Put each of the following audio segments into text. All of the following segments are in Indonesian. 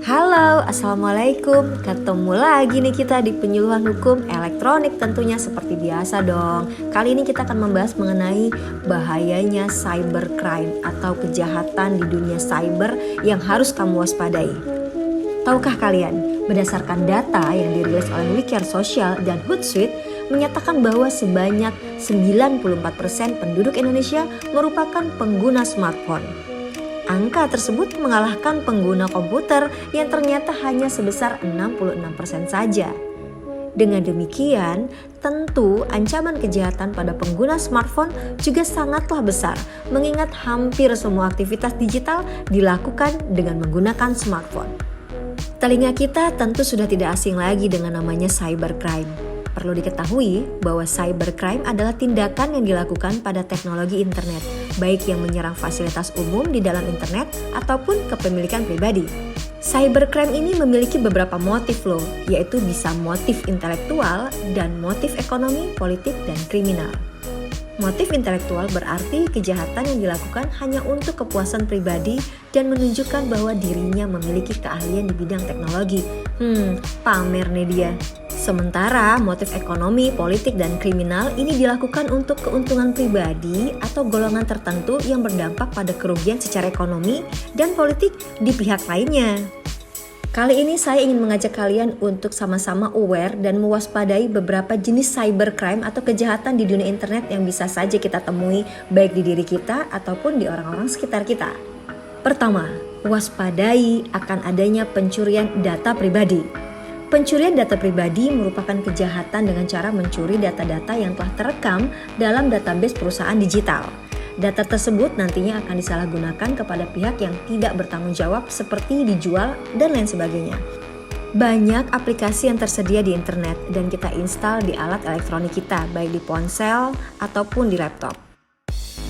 Halo, Assalamualaikum. Ketemu lagi nih kita di penyuluhan hukum elektronik tentunya seperti biasa dong. Kali ini kita akan membahas mengenai bahayanya cybercrime atau kejahatan di dunia cyber yang harus kamu waspadai. Tahukah kalian, berdasarkan data yang dirilis oleh Wikiar Social dan Hootsuite menyatakan bahwa sebanyak 94% penduduk Indonesia merupakan pengguna smartphone. Angka tersebut mengalahkan pengguna komputer yang ternyata hanya sebesar 66% saja. Dengan demikian, tentu ancaman kejahatan pada pengguna smartphone juga sangatlah besar, mengingat hampir semua aktivitas digital dilakukan dengan menggunakan smartphone. Telinga kita tentu sudah tidak asing lagi dengan namanya cybercrime. Perlu diketahui bahwa cybercrime adalah tindakan yang dilakukan pada teknologi internet, baik yang menyerang fasilitas umum di dalam internet ataupun kepemilikan pribadi. Cybercrime ini memiliki beberapa motif loh, yaitu bisa motif intelektual dan motif ekonomi, politik, dan kriminal. Motif intelektual berarti kejahatan yang dilakukan hanya untuk kepuasan pribadi dan menunjukkan bahwa dirinya memiliki keahlian di bidang teknologi. Pamer nih dia. Sementara motif ekonomi, politik, dan kriminal ini dilakukan untuk keuntungan pribadi atau golongan tertentu yang berdampak pada kerugian secara ekonomi dan politik di pihak lainnya. Kali ini saya ingin mengajak kalian untuk sama-sama aware dan mewaspadai beberapa jenis cybercrime atau kejahatan di dunia internet yang bisa saja kita temui baik di diri kita ataupun di orang-orang sekitar kita. Pertama, waspadai akan adanya pencurian data pribadi. Pencurian data pribadi merupakan kejahatan dengan cara mencuri data-data yang telah terekam dalam database perusahaan digital. Data tersebut nantinya akan disalahgunakan kepada pihak yang tidak bertanggung jawab seperti dijual dan lain sebagainya. Banyak aplikasi yang tersedia di internet dan kita install di alat elektronik kita, baik di ponsel ataupun di laptop.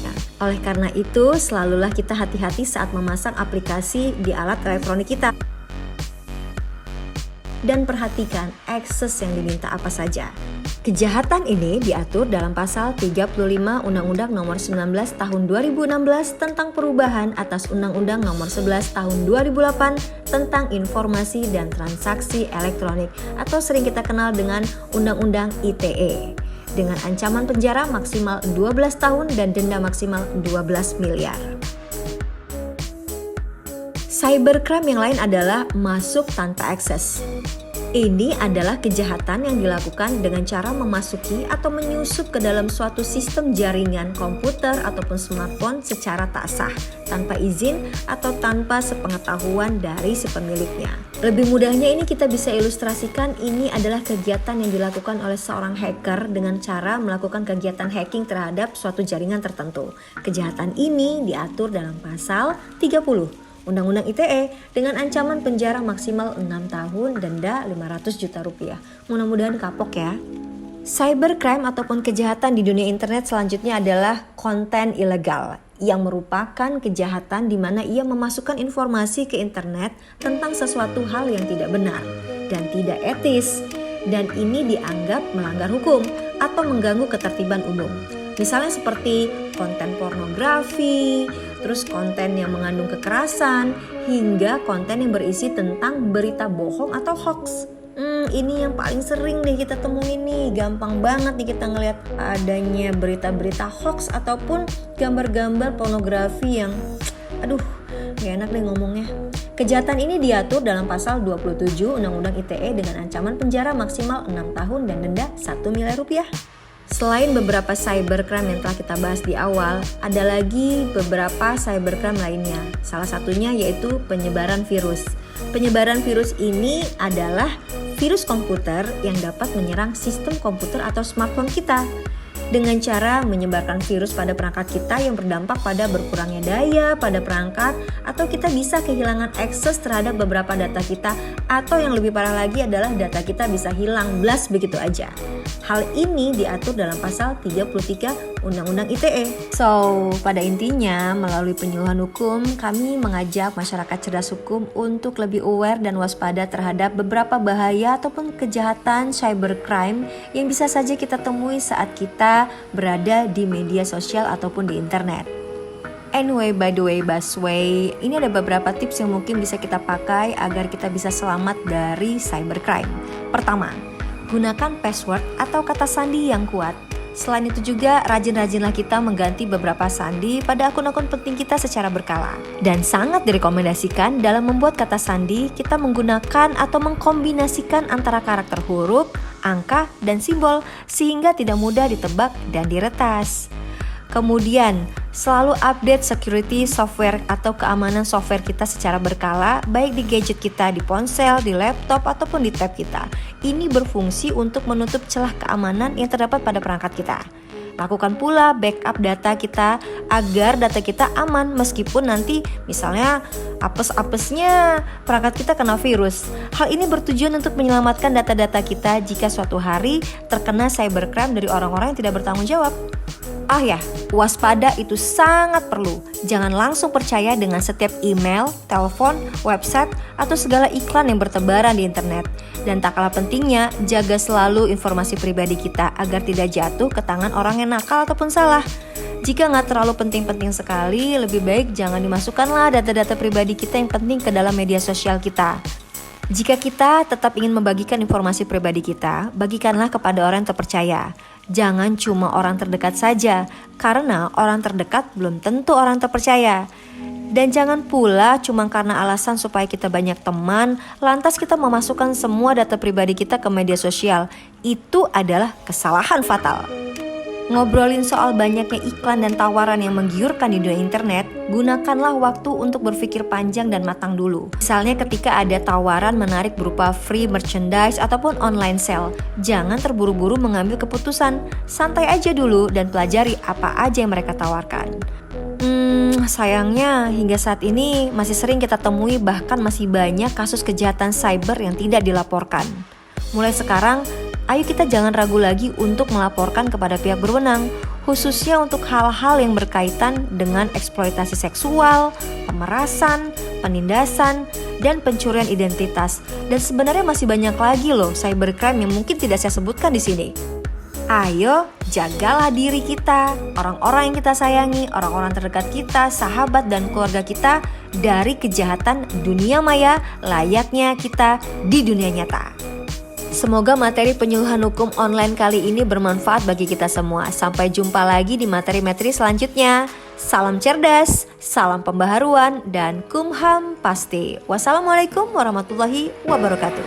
Nah, oleh karena itu, selalulah kita hati-hati saat memasang aplikasi di alat elektronik kita. Dan perhatikan akses yang diminta apa saja. Kejahatan ini diatur dalam pasal 35 Undang-Undang Nomor 19 Tahun 2016 tentang perubahan atas Undang-Undang Nomor 11 Tahun 2008 tentang informasi dan transaksi elektronik atau sering kita kenal dengan Undang-Undang ITE dengan ancaman penjara maksimal 12 tahun dan denda maksimal 12 miliar. Cybercrime yang lain adalah masuk tanpa akses. Ini adalah kejahatan yang dilakukan dengan cara memasuki atau menyusup ke dalam suatu sistem jaringan komputer ataupun smartphone secara tak sah, tanpa izin atau tanpa sepengetahuan dari si pemiliknya. Lebih mudahnya ini kita bisa ilustrasikan ini adalah kegiatan yang dilakukan oleh seorang hacker dengan cara melakukan kegiatan hacking terhadap suatu jaringan tertentu. Kejahatan ini diatur dalam pasal 30 Undang-Undang ITE dengan ancaman penjara maksimal 6 tahun, denda 500 juta rupiah. Mudah-mudahan kapok ya. Cybercrime ataupun kejahatan di dunia internet selanjutnya adalah konten ilegal yang merupakan kejahatan di mana ia memasukkan informasi ke internet tentang sesuatu hal yang tidak benar dan tidak etis, dan ini dianggap melanggar hukum atau mengganggu ketertiban umum. Misalnya seperti konten pornografi, terus konten yang mengandung kekerasan, hingga konten yang berisi tentang berita bohong atau hoax. Ini yang paling sering deh kita temuin nih, gampang banget nih kita ngelihat adanya berita-berita hoax ataupun gambar-gambar pornografi yang gak enak deh ngomongnya. Kejahatan ini diatur dalam pasal 27 Undang-Undang ITE dengan ancaman penjara maksimal 6 tahun dan denda 1 miliar rupiah. Selain beberapa cybercrime yang telah kita bahas di awal, ada lagi beberapa cybercrime lainnya. Salah satunya yaitu penyebaran virus. Penyebaran virus ini adalah virus komputer yang dapat menyerang sistem komputer atau smartphone kita dengan cara menyebarkan virus pada perangkat kita yang berdampak pada berkurangnya daya pada perangkat, atau kita bisa kehilangan akses terhadap beberapa data kita, atau yang lebih parah lagi adalah data kita bisa hilang blast begitu aja. Hal ini diatur dalam pasal 33 Undang-Undang ITE. So, pada intinya melalui penyuluhan hukum, kami mengajak masyarakat cerdas hukum untuk lebih aware dan waspada terhadap beberapa bahaya ataupun kejahatan cybercrime yang bisa saja kita temui saat kita berada di media sosial ataupun di internet. Anyway, by the way, Busway, ini ada beberapa tips yang mungkin bisa kita pakai agar kita bisa selamat dari cybercrime. Pertama, gunakan password atau kata sandi yang kuat. Selain itu juga, rajin-rajinlah kita mengganti beberapa sandi pada akun-akun penting kita secara berkala. Dan sangat direkomendasikan dalam membuat kata sandi, kita menggunakan atau mengkombinasikan antara karakter huruf, angka, dan simbol, sehingga tidak mudah ditebak dan diretas. Kemudian, selalu update security software atau keamanan software kita secara berkala, baik di gadget kita, di ponsel, di laptop, ataupun di tab kita. Ini berfungsi untuk menutup celah keamanan yang terdapat pada perangkat kita. Lakukan pula backup data kita agar data kita aman meskipun nanti misalnya apes-apesnya perangkat kita kena virus. Hal ini bertujuan untuk menyelamatkan data-data kita jika suatu hari terkena cybercrime dari orang-orang yang tidak bertanggung jawab. Ah ya, waspada itu sangat perlu. Jangan langsung percaya dengan setiap email, telepon, website, atau segala iklan yang bertebaran di internet. Dan tak kalah pentingnya, jaga selalu informasi pribadi kita agar tidak jatuh ke tangan orang yang nakal ataupun salah. Jika nggak terlalu penting-penting sekali, lebih baik jangan dimasukkanlah data-data pribadi kita yang penting ke dalam media sosial kita. Jika kita tetap ingin membagikan informasi pribadi kita, bagikanlah kepada orang yang terpercaya. Jangan cuma orang terdekat saja, karena orang terdekat belum tentu orang terpercaya. Dan jangan pula cuma karena alasan supaya kita banyak teman, lantas kita memasukkan semua data pribadi kita ke media sosial. Itu adalah kesalahan fatal. Ngobrolin soal banyaknya iklan dan tawaran yang menggiurkan di dunia internet, gunakanlah waktu untuk berpikir panjang dan matang dulu. Misalnya ketika ada tawaran menarik berupa free merchandise ataupun online sale, jangan terburu-buru mengambil keputusan. Santai aja dulu dan pelajari apa aja yang mereka tawarkan. Sayangnya hingga saat ini masih sering kita temui, bahkan masih banyak kasus kejahatan cyber yang tidak dilaporkan. Mulai sekarang, ayo kita jangan ragu lagi untuk melaporkan kepada pihak berwenang, khususnya untuk hal-hal yang berkaitan dengan eksploitasi seksual, pemerasan, penindasan, dan pencurian identitas. Dan sebenarnya masih banyak lagi loh cybercrime yang mungkin tidak saya sebutkan di sini. Ayo, jagalah diri kita, orang-orang yang kita sayangi, orang-orang terdekat kita, sahabat dan keluarga kita dari kejahatan dunia maya layaknya kita di dunia nyata. Semoga materi penyuluhan hukum online kali ini bermanfaat bagi kita semua. Sampai jumpa lagi di materi-materi selanjutnya. Salam cerdas, salam pembaharuan, dan kumham pasti. Wassalamualaikum warahmatullahi wabarakatuh.